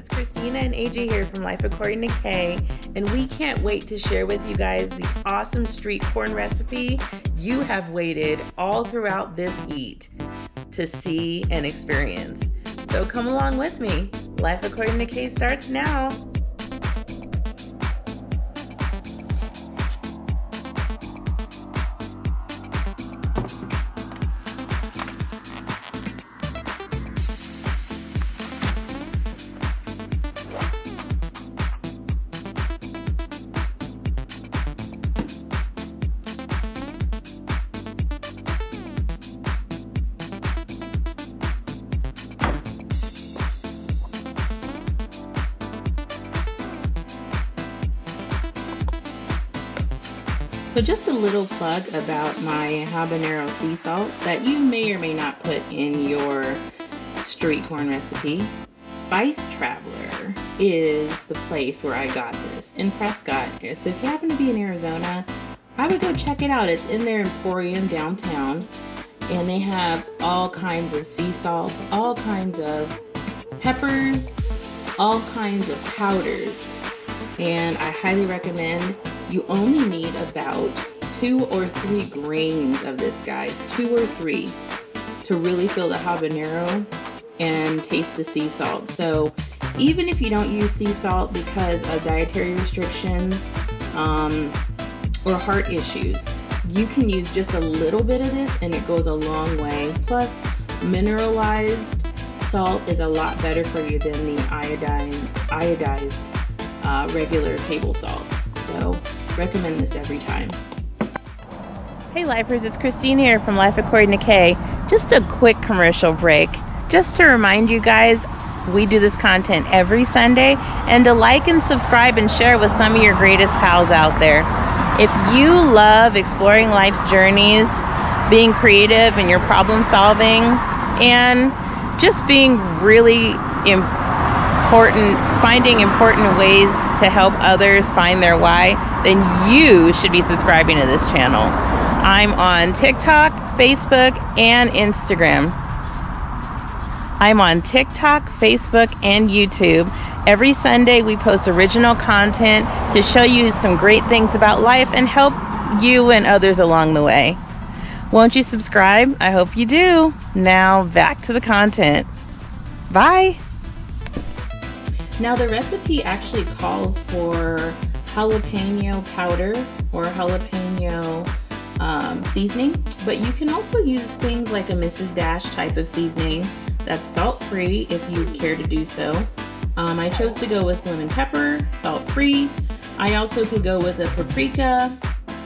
it's Christina and AJ here from Life According to Kay, and we can't wait to share with you guys the awesome street corn recipe you have waited all throughout this eat to see and experience. So come along with me. Life According to Kay starts now. So just a little plug about my habanero sea salt that you may or may not put in your street corn recipe. Spice Traveler is the place where I got this in Prescott. So if you happen to be in Arizona, I would go check it out. It's in their Emporium downtown, and they have all kinds of sea salts, all kinds of peppers, all kinds of powders, and I highly recommend. You only need about 2 or 3 grains of this, guys. 2 or 3 to really feel the habanero and taste the sea salt. So even if you don't use sea salt because of dietary restrictions or heart issues, you can use just a little bit of this and it goes a long way. Plus, mineralized salt is a lot better for you than the iodized regular table salt. So recommend this every time. Hey Lifers, it's Christine here from Life According to Kay. Just a quick commercial break. Just to remind you guys, we do this content every Sunday, and to like and subscribe and share with some of your greatest pals out there. If you love exploring life's journeys, being creative in your problem solving, and just being really finding important ways to help others find their why, then you should be subscribing to this channel. I'm on TikTok, Facebook, and Instagram. I'm on TikTok, Facebook, and YouTube. Every Sunday we post original content to show you some great things about life and help you and others along the way. Won't you subscribe? I hope you do. Now back to the content. Bye. Now the recipe actually calls for jalapeno powder or jalapeno seasoning, but you can also use things like a Mrs. Dash type of seasoning that's salt-free if you care to do so. I chose to go with lemon pepper, salt-free. I also could go with a paprika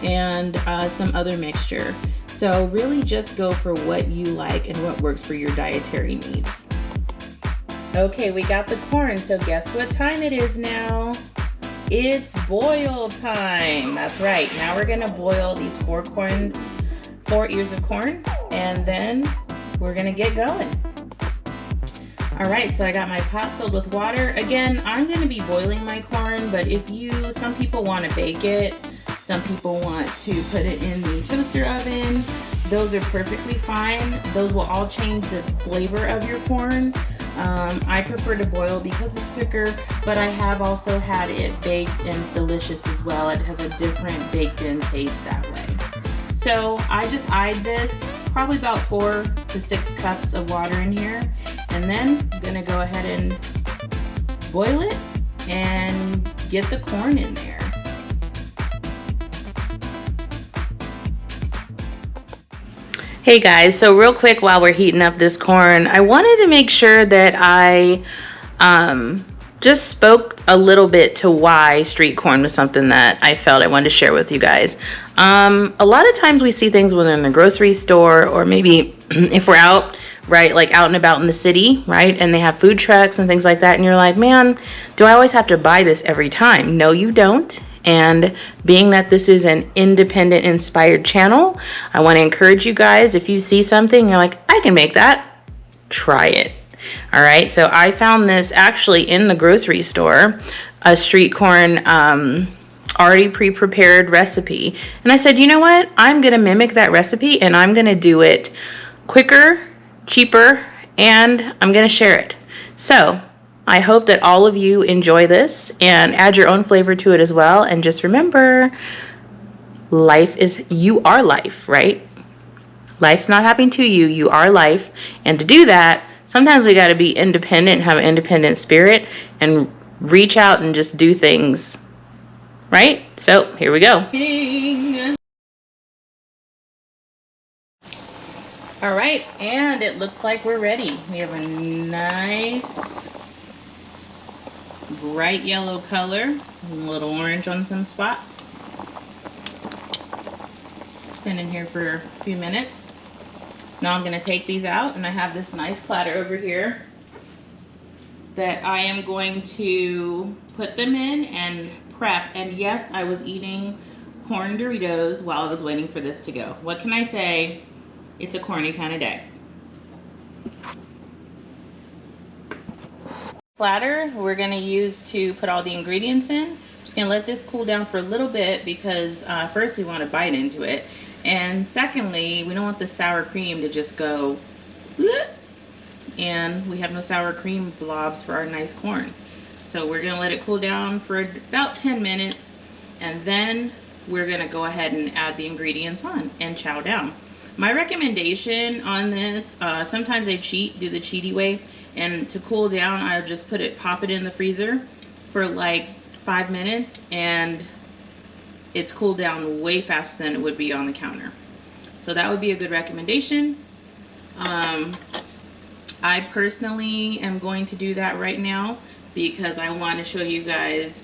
and some other mixture. So really just go for what you like and what works for your dietary needs. Okay, we got the corn, so guess what time it is now? It's boil time. That's right. Now we're gonna boil these 4 ears of corn, and then we're gonna get going. All right, so I got my pot filled with water. Again, I'm gonna be boiling my corn, but some people wanna bake it, some people want to put it in the toaster oven. Those are perfectly fine. Those will all change the flavor of your corn. I prefer to boil because it's quicker, but I have also had it baked and it's delicious as well. It has a different baked in taste that way. So I just eyed this, probably about 4 to 6 cups of water in here, and then I'm gonna go ahead and boil it and get the corn in there. Hey guys, so real quick while we're heating up this corn, I wanted to make sure that I just spoke a little bit to why street corn was something that I felt I wanted to share with you guys. A lot of times we see things within the grocery store, or maybe if we're out, right, like out and about in the city, right, and they have food trucks and things like that, and you're like, man, do I always have to buy this every time? No, you don't. And being that this is an independent inspired channel, I want to encourage you guys, if you see something you're like, I can make that, try it. All right, so I found this actually in the grocery store, a street corn already pre-prepared recipe, and I said, you know what, I'm gonna mimic that recipe and I'm gonna do it quicker, cheaper, and I'm gonna share it. So I hope that all of you enjoy this and add your own flavor to it as well. And just remember, you are life, right? Life's not happening to you, you are life. And to do that, sometimes we got to be independent, have an independent spirit, and reach out and just do things, right? So here we go. All right, and it looks like we're ready. We have a nice bright yellow color, a little orange on some spots. It's been in here for a few minutes. So now I'm going to take these out, and I have this nice platter over here that I am going to put them in and prep. And yes, I was eating corn Doritos while I was waiting for this to go. What can I say? It's a corny kind of day. Platter we're going to use to put all the ingredients in. I'm just going to let this cool down for a little bit because first we want to bite into it, and secondly we don't want the sour cream to just go bleh, and we have no sour cream blobs for our nice corn. So we're going to let it cool down for about 10 minutes, and then we're going to go ahead and add the ingredients on and chow down. My recommendation on this, sometimes I do the cheaty way, and to cool down, I'll just pop it in the freezer for like 5 minutes, and it's cooled down way faster than it would be on the counter. So that would be a good recommendation. I personally am going to do that right now because I want to show you guys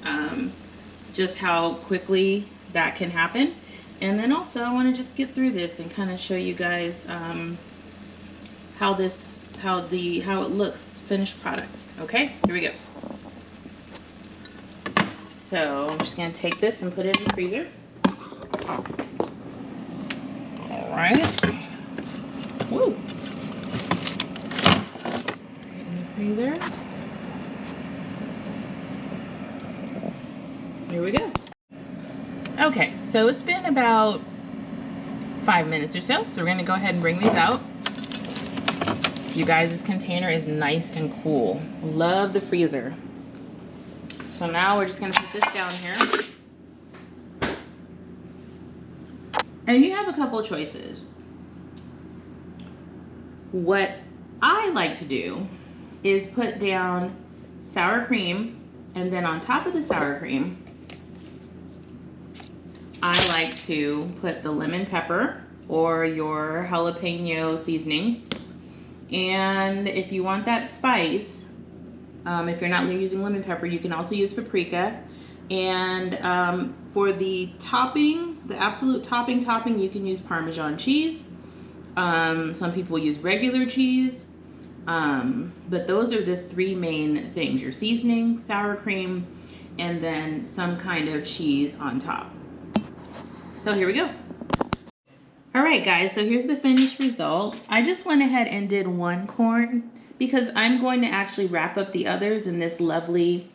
just how quickly that can happen. And then also I want to just get through this and kind of show you guys how it looks, finished product. Okay, here we go. So I'm just going to take this and put it in the freezer. All right. Woo. In the freezer. Here we go. Okay, so it's been about 5 minutes or so we're going to go ahead and bring these out. You guys, this container is nice and cool. Love the freezer. So now we're just going to put this down here. And you have a couple of choices. What I like to do is put down sour cream, and then on top of the sour cream, I like to put the lemon pepper or your jalapeno seasoning. And if you want that spice, if you're not using lemon pepper, you can also use paprika. And for the topping, the absolute topping, you can use Parmesan cheese. Some people use regular cheese. But those are the three main things: your seasoning, sour cream, and then some kind of cheese on top. So here we go. All right, guys, so here's the finished result. I just went ahead and did one corn because I'm going to actually wrap up the others in this lovely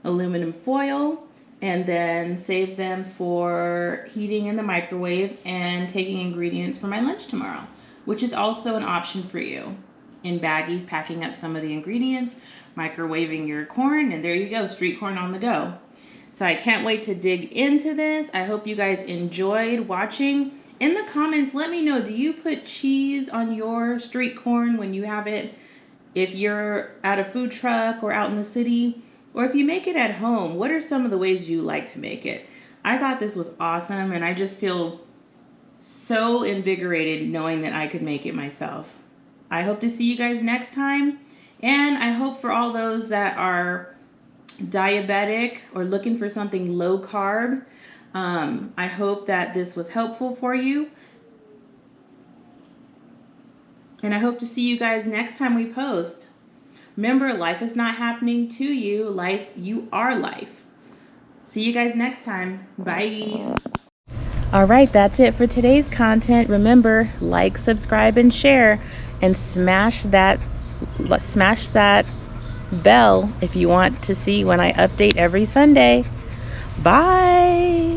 aluminum foil and then save them for heating in the microwave and taking ingredients for my lunch tomorrow, which is also an option for you. In baggies, packing up some of the ingredients, microwaving your corn, and there you go, street corn on the go. So I can't wait to dig into this. I hope you guys enjoyed watching. In the comments, let me know, do you put cheese on your street corn when you have it? If you're at a food truck or out in the city, or if you make it at home, what are some of the ways you like to make it? I thought this was awesome, and I just feel so invigorated knowing that I could make it myself. I hope to see you guys next time, and I hope for all those that are diabetic or looking for something low carb, I hope that this was helpful for you, and I hope to see you guys next time we post. Remember, life is not happening to you, you are life. See you guys next time. Bye. All right, that's it for today's content. Remember, like, subscribe, and share, and smash that bell if you want to see when I update every Sunday. Bye.